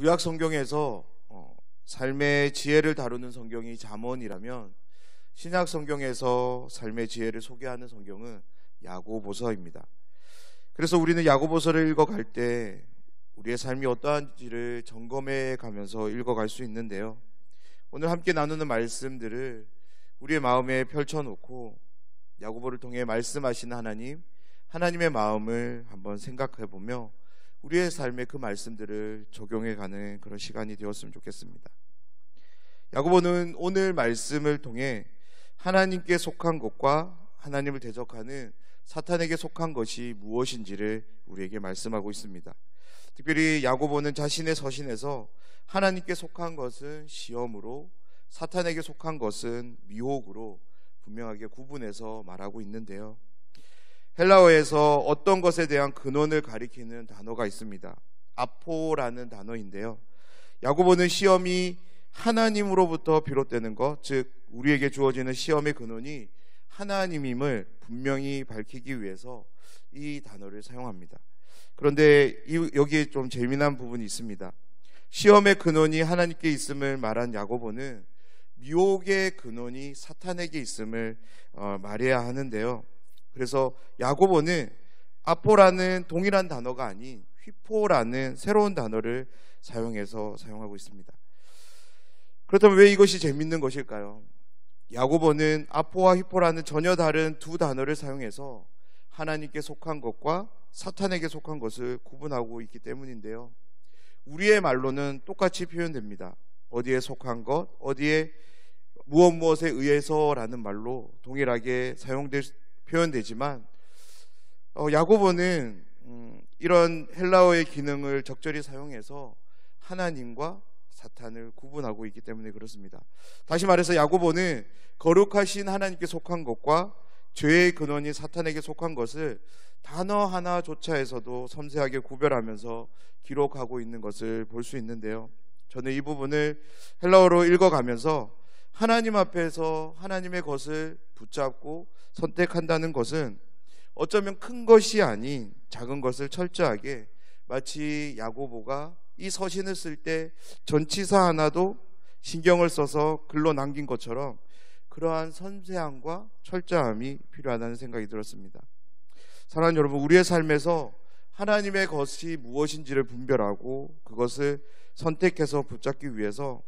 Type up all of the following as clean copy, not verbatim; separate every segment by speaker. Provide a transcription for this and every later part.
Speaker 1: 구약 성경에서 삶의 지혜를 다루는 성경이 잠언이라면 신약 성경에서 삶의 지혜를 소개하는 성경은 야고보서입니다. 그래서 우리는 야고보서를 읽어갈 때 우리의 삶이 어떠한지를 점검해 가면서 읽어갈 수 있는데요. 오늘 함께 나누는 말씀들을 우리의 마음에 펼쳐놓고 야고보를 통해 말씀하시는 하나님의 마음을 한번 생각해 보며 우리의 삶에 그 말씀들을 적용해 가는 그런 시간이 되었으면 좋겠습니다. 야고보는 오늘 말씀을 통해 하나님께 속한 것과 하나님을 대적하는 사탄에게 속한 것이 무엇인지를 우리에게 말씀하고 있습니다. 특별히 야고보는 자신의 서신에서 하나님께 속한 것은 시험으로, 사탄에게 속한 것은 미혹으로 분명하게 구분해서 말하고 있는데요. 헬라어에서 어떤 것에 대한 근원을 가리키는 단어가 있습니다. 아포라는 단어인데요. 야고보는 시험이 하나님으로부터 비롯되는 것, 즉 우리에게 주어지는 시험의 근원이 하나님임을 분명히 밝히기 위해서 이 단어를 사용합니다. 그런데 여기에 좀 재미난 부분이 있습니다. 시험의 근원이 하나님께 있음을 말한 야고보는 미혹의 근원이 사탄에게 있음을 말해야 하는데요. 그래서 야고보는 아포라는 동일한 단어가 아닌 휘포라는 새로운 단어를 사용하고 있습니다. 그렇다면 왜 이것이 재밌는 것일까요? 야고보는 아포와 휘포라는 전혀 다른 두 단어를 사용해서 하나님께 속한 것과 사탄에게 속한 것을 구분하고 있기 때문인데요. 우리의 말로는 똑같이 표현됩니다. 어디에 속한 것, 어디에 무엇에 의해서라는 말로 동일하게 표현되지만 야고보는 이런 헬라어의 기능을 적절히 사용해서 하나님과 사탄을 구분하고 있기 때문에 그렇습니다. 다시 말해서 야고보는 거룩하신 하나님께 속한 것과 죄의 근원인 사탄에게 속한 것을 단어 하나조차에서도 섬세하게 구별하면서 기록하고 있는 것을 볼 수 있는데요. 저는 이 부분을 헬라어로 읽어가면서 하나님 앞에서 하나님의 것을 붙잡고 선택한다는 것은 어쩌면 큰 것이 아닌 작은 것을 철저하게, 마치 야고보가 이 서신을 쓸 때 전치사 하나도 신경을 써서 글로 남긴 것처럼 그러한 섬세함과 철저함이 필요하다는 생각이 들었습니다. 사랑하는 여러분, 우리의 삶에서 하나님의 것이 무엇인지를 분별하고 그것을 선택해서 붙잡기 위해서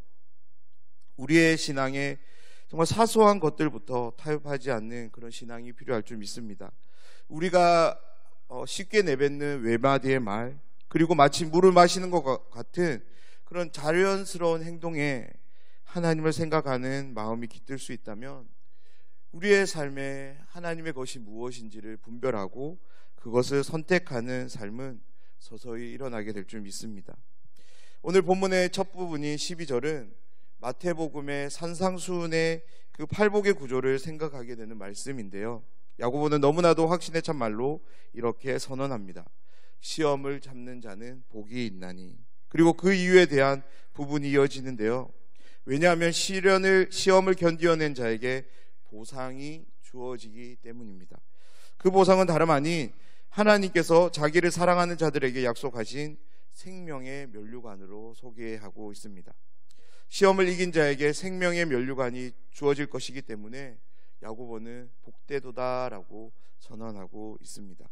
Speaker 1: 우리의 신앙에 정말 사소한 것들부터 타협하지 않는 그런 신앙이 필요할 줄 믿습니다. 우리가 쉽게 내뱉는 외마디의 말, 그리고 마치 물을 마시는 것 같은 그런 자연스러운 행동에 하나님을 생각하는 마음이 깃들 수 있다면 우리의 삶에 하나님의 것이 무엇인지를 분별하고 그것을 선택하는 삶은 서서히 일어나게 될 줄 믿습니다. 오늘 본문의 첫 부분인 12절은 마태복음의 산상수훈의 그 팔복의 구조를 생각하게 되는 말씀인데요. 야고보는 너무나도 확신에 찬 말로 이렇게 선언합니다. 시험을 잡는 자는 복이 있나니. 그리고 그 이유에 대한 부분이 이어지는데요. 왜냐하면 시험을 견디어낸 자에게 보상이 주어지기 때문입니다. 그 보상은 다름 아닌 하나님께서 자기를 사랑하는 자들에게 약속하신 생명의 면류관으로 소개하고 있습니다. 시험을 이긴 자에게 생명의 면류관이 주어질 것이기 때문에 야고보는 복되도다라고 선언하고 있습니다.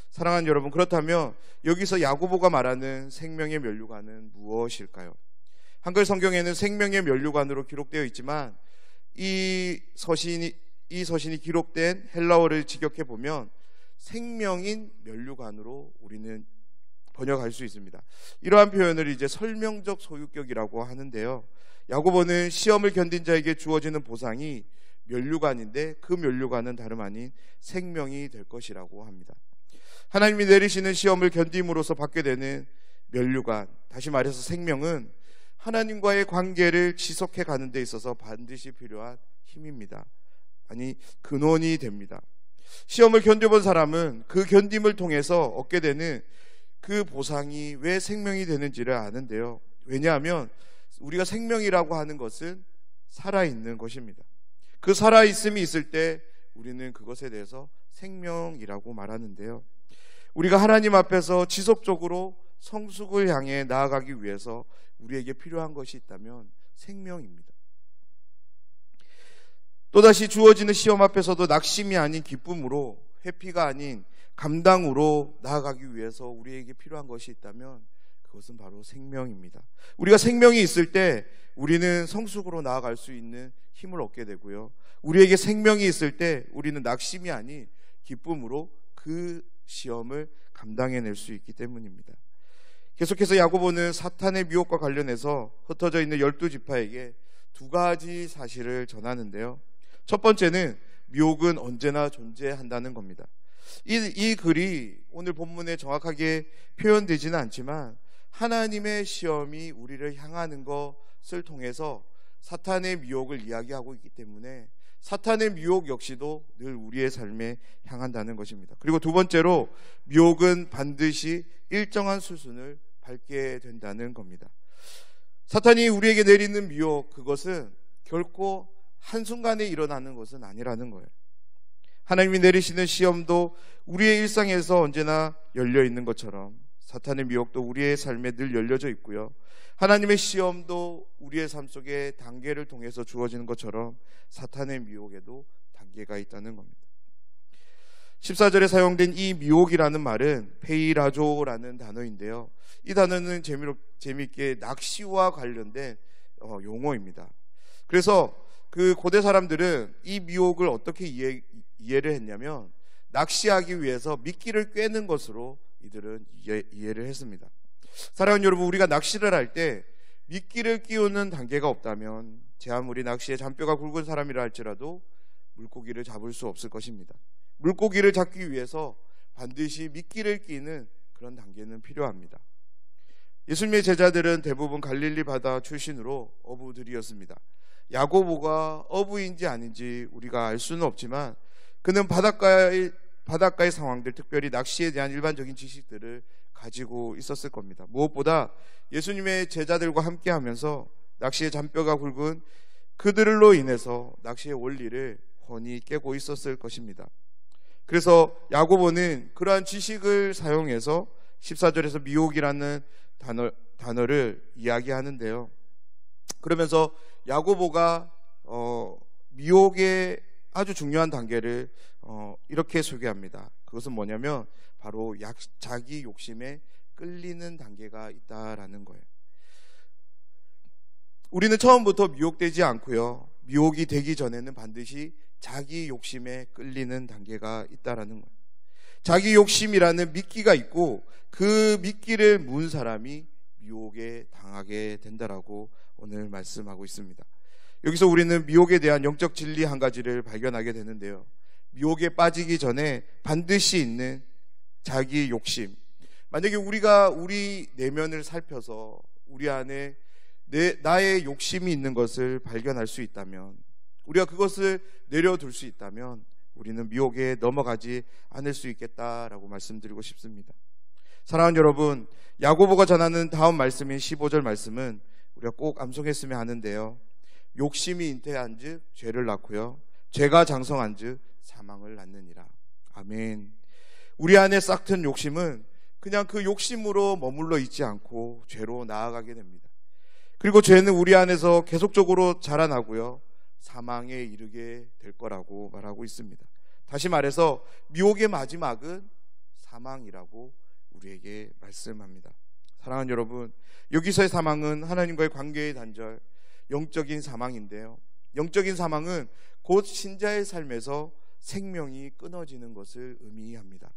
Speaker 1: 사랑하는 여러분, 그렇다면 여기서 야고보가 말하는 생명의 면류관은 무엇일까요? 한글 성경에는 생명의 면류관으로 기록되어 있지만 이 서신이 기록된 헬라어를 직역해 보면 생명인 면류관으로 우리는 번역할 수 있습니다. 이러한 표현을 이제 설명적 소유격이라고 하는데요. 야고보는 시험을 견딘 자에게 주어지는 보상이 면류관인데 그 면류관은 다름 아닌 생명이 될 것이라고 합니다. 하나님이 내리시는 시험을 견딤으로써 받게 되는 면류관, 다시 말해서 생명은 하나님과의 관계를 지속해 가는 데 있어서 반드시 필요한 힘입니다. 아니, 근원이 됩니다. 시험을 견뎌본 사람은 그 견딤을 통해서 얻게 되는 그 보상이 왜 생명이 되는지를 아는데요. 왜냐하면 우리가 생명이라고 하는 것은 살아있는 것입니다. 그 살아있음이 있을 때 우리는 그것에 대해서 생명이라고 말하는데요. 우리가 하나님 앞에서 지속적으로 성숙을 향해 나아가기 위해서 우리에게 필요한 것이 있다면 생명입니다. 또다시 주어지는 시험 앞에서도 낙심이 아닌 기쁨으로, 회피가 아닌 감당으로 나아가기 위해서 우리에게 필요한 것이 있다면 그것은 바로 생명입니다. 우리가 생명이 있을 때 우리는 성숙으로 나아갈 수 있는 힘을 얻게 되고요, 우리에게 생명이 있을 때 우리는 낙심이 아닌 기쁨으로 그 시험을 감당해낼 수 있기 때문입니다. 계속해서 야고보는 사탄의 미혹과 관련해서 흩어져 있는 12지파에게 두 가지 사실을 전하는데요. 첫 번째는 미혹은 언제나 존재한다는 겁니다. 이 글이 오늘 본문에 정확하게 표현되지는 않지만 하나님의 시험이 우리를 향하는 것을 통해서 사탄의 미혹을 이야기하고 있기 때문에 사탄의 미혹 역시도 늘 우리의 삶에 향한다는 것입니다. 그리고 두 번째로 미혹은 반드시 일정한 수순을 밟게 된다는 겁니다. 사탄이 우리에게 내리는 미혹, 그것은 결코 한순간에 일어나는 것은 아니라는 거예요. 하나님이 내리시는 시험도 우리의 일상에서 언제나 열려 있는 것처럼 사탄의 미혹도 우리의 삶에 늘 열려져 있고요, 하나님의 시험도 우리의 삶 속에 단계를 통해서 주어지는 것처럼 사탄의 미혹에도 단계가 있다는 겁니다. 14절에 사용된 이 미혹이라는 말은 페이라조라는 단어인데요, 이 단어는 재미있게 낚시와 관련된 용어입니다. 그래서 그 고대 사람들은 이 미혹을 어떻게 이해를 했냐면 낚시하기 위해서 미끼를 꿰는 것으로 이들은 이해를 했습니다. 사랑하는 여러분, 우리가 낚시를 할 때 미끼를 끼우는 단계가 없다면 제 아무리 낚시에 잔뼈가 굵은 사람이라 할지라도 물고기를 잡을 수 없을 것입니다. 물고기를 잡기 위해서 반드시 미끼를 끼는 그런 단계는 필요합니다. 예수님의 제자들은 대부분 갈릴리 바다 출신으로 어부들이었습니다. 야고보가 어부인지 아닌지 우리가 알 수는 없지만 그는 바닷가의 상황들, 특별히 낚시에 대한 일반적인 지식들을 가지고 있었을 겁니다. 무엇보다 예수님의 제자들과 함께 하면서 낚시의 잔뼈가 굵은 그들로 인해서 낚시의 원리를 훤히 깨고 있었을 것입니다. 그래서 야고보는 그러한 지식을 사용해서 14절에서 미혹이라는 단어를 이야기하는데요, 그러면서 야고보가 미혹의 아주 중요한 단계를 이렇게 소개합니다. 그것은 뭐냐면 바로 자기 욕심에 끌리는 단계가 있다라는 거예요. 우리는 처음부터 미혹되지 않고요, 미혹이 되기 전에는 반드시 자기 욕심에 끌리는 단계가 있다라는 거예요. 자기 욕심이라는 미끼가 있고 그 미끼를 문 사람이 미혹에 당하게 된다라고 오늘 말씀하고 있습니다. 여기서 우리는 미혹에 대한 영적 진리 한 가지를 발견하게 되는데요, 미혹에 빠지기 전에 반드시 있는 자기 욕심. 만약에 우리가 우리 내면을 살펴서 우리 안에 나의 욕심이 있는 것을 발견할 수 있다면, 우리가 그것을 내려둘 수 있다면 우리는 미혹에 넘어가지 않을 수 있겠다라고 말씀드리고 싶습니다. 사랑하는 여러분, 야고보가 전하는 다음 말씀인 15절 말씀은 우리가 꼭 암송했으면 하는데요, 욕심이 잉태한즉 죄를 낳고요, 죄가 장성한즉 사망을 낳느니라. 아멘. 우리 안에 싹튼 욕심은 그냥 그 욕심으로 머물러 있지 않고 죄로 나아가게 됩니다. 그리고 죄는 우리 안에서 계속적으로 자라나고요, 사망에 이르게 될 거라고 말하고 있습니다. 다시 말해서 미혹의 마지막은 사망이라고 우리에게 말씀합니다. 사랑하는 여러분, 여기서의 사망은 하나님과의 관계의 단절, 영적인 사망인데요, 영적인 사망은 곧 신자의 삶에서 생명이 끊어지는 것을 의미합니다.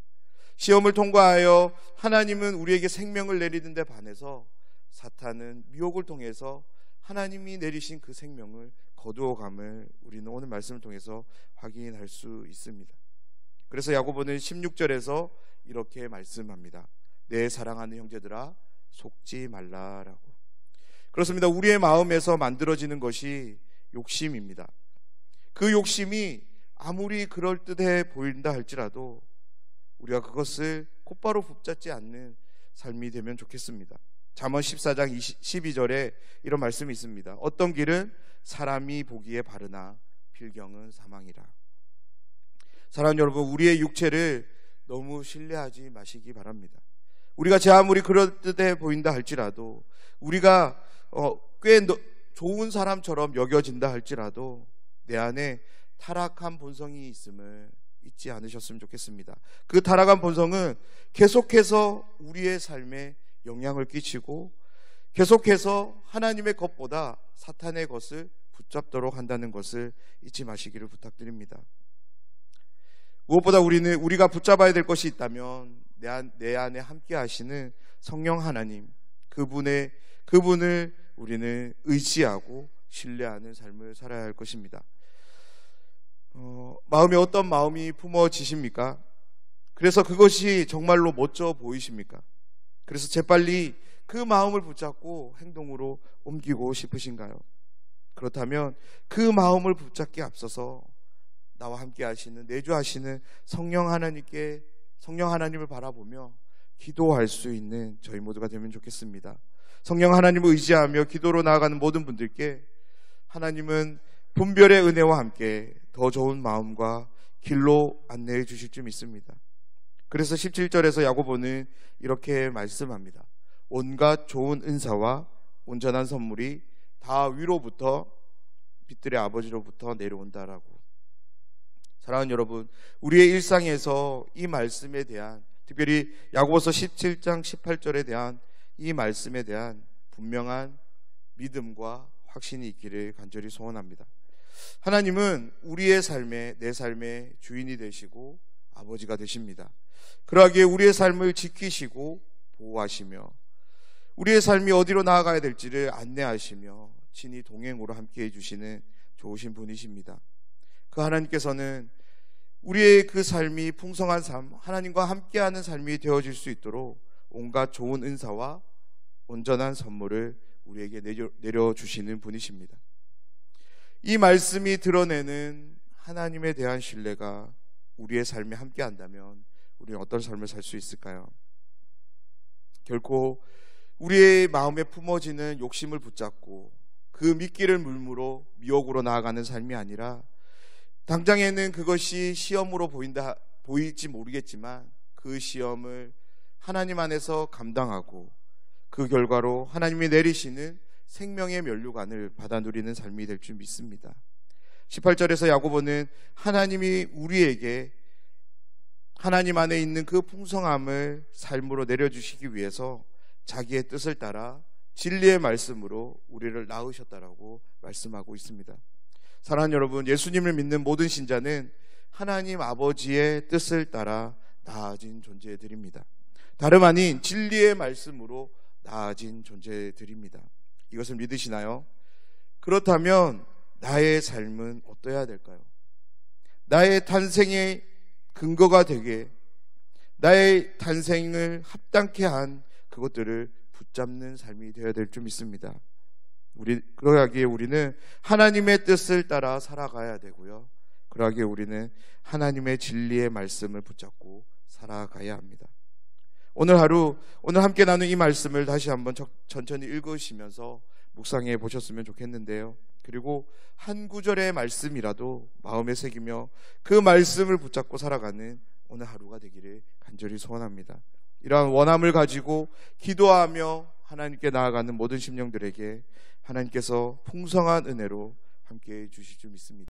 Speaker 1: 시험을 통과하여 하나님은 우리에게 생명을 내리는 데 반해서 사탄은 미혹을 통해서 하나님이 내리신 그 생명을 거두어감을 우리는 오늘 말씀을 통해서 확인할 수 있습니다. 그래서 야고보는 16절에서 이렇게 말씀합니다. 내 사랑하는 형제들아 속지 말라라고. 그렇습니다. 우리의 마음에서 만들어지는 것이 욕심입니다. 그 욕심이 아무리 그럴듯해 보인다 할지라도 우리가 그것을 곧바로 붙잡지 않는 삶이 되면 좋겠습니다. 잠언 14장 12절에 이런 말씀이 있습니다. 어떤 길은 사람이 보기에 바르나 필경은 사망이라. 사랑하는 여러분, 우리의 육체를 너무 신뢰하지 마시기 바랍니다. 우리가 제 아무리 그럴듯해 보인다 할지라도, 우리가 꽤 좋은 사람처럼 여겨진다 할지라도 내 안에 타락한 본성이 있음을 잊지 않으셨으면 좋겠습니다. 그 타락한 본성은 계속해서 우리의 삶에 영향을 끼치고 계속해서 하나님의 것보다 사탄의 것을 붙잡도록 한다는 것을 잊지 마시기를 부탁드립니다. 무엇보다 우리가 붙잡아야 될 것이 있다면 내 안에 함께 하시는 성령 하나님, 그분을 우리는 의지하고 신뢰하는 삶을 살아야 할 것입니다. 마음에 어떤 마음이 품어지십니까? 그래서 그것이 정말로 멋져 보이십니까? 그래서 재빨리 그 마음을 붙잡고 행동으로 옮기고 싶으신가요? 그렇다면 그 마음을 붙잡기에 앞서서 나와 함께 하시는, 내주하시는 성령 하나님을 바라보며 기도할 수 있는 저희 모두가 되면 좋겠습니다. 성령 하나님을 의지하며 기도로 나아가는 모든 분들께 하나님은 분별의 은혜와 함께 더 좋은 마음과 길로 안내해 주실 줄 믿습니다. 그래서 17절에서 야고보는 이렇게 말씀합니다. 온갖 좋은 은사와 온전한 선물이 다 위로부터, 빛들의 아버지로부터 내려온다라고. 사랑하는 여러분, 우리의 일상에서 이 말씀에 대한, 특별히 야고보서 17장 18절에 대한 이 말씀에 대한 분명한 믿음과 확신이 있기를 간절히 소원합니다. 하나님은 우리의 삶에, 내 삶의 주인이 되시고 아버지가 되십니다. 그러하기에 우리의 삶을 지키시고 보호하시며 우리의 삶이 어디로 나아가야 될지를 안내하시며 친히 동행으로 함께 해주시는 좋으신 분이십니다. 그 하나님께서는 우리의 그 삶이 풍성한 삶, 하나님과 함께하는 삶이 되어질 수 있도록 온갖 좋은 은사와 온전한 선물을 우리에게 내려주시는 분이십니다. 이 말씀이 드러내는 하나님에 대한 신뢰가 우리의 삶에 함께한다면 우리는 어떤 삶을 살 수 있을까요? 결코 우리의 마음에 품어지는 욕심을 붙잡고 그 미끼를 물무로 미혹으로 나아가는 삶이 아니라, 당장에는 그것이 시험으로 보일지 모르겠지만 그 시험을 하나님 안에서 감당하고 그 결과로 하나님이 내리시는 생명의 면류관을 받아 누리는 삶이 될 줄 믿습니다. 18절에서 야고보는 하나님이 우리에게 하나님 안에 있는 그 풍성함을 삶으로 내려주시기 위해서 자기의 뜻을 따라 진리의 말씀으로 우리를 낳으셨다라고 말씀하고 있습니다. 사랑하는 여러분, 예수님을 믿는 모든 신자는 하나님 아버지의 뜻을 따라 나아진 존재들입니다. 다름 아닌 진리의 말씀으로 나아진 존재들입니다. 이것을 믿으시나요? 그렇다면 나의 삶은 어떠해야 될까요? 나의 탄생의 근거가 되게, 나의 탄생을 합당케 한 그것들을 붙잡는 삶이 되어야 될 줄 믿습니다. 그러기에 우리는 하나님의 뜻을 따라 살아가야 되고요, 그러기에 우리는 하나님의 진리의 말씀을 붙잡고 살아가야 합니다. 오늘 함께 나눈 이 말씀을 다시 한번 천천히 읽으시면서 묵상해 보셨으면 좋겠는데요, 그리고 한 구절의 말씀이라도 마음에 새기며 그 말씀을 붙잡고 살아가는 오늘 하루가 되기를 간절히 소원합니다. 이러한 원함을 가지고 기도하며 하나님께 나아가는 모든 심령들에게 하나님께서 풍성한 은혜로 함께해 주실 줄 믿습니다.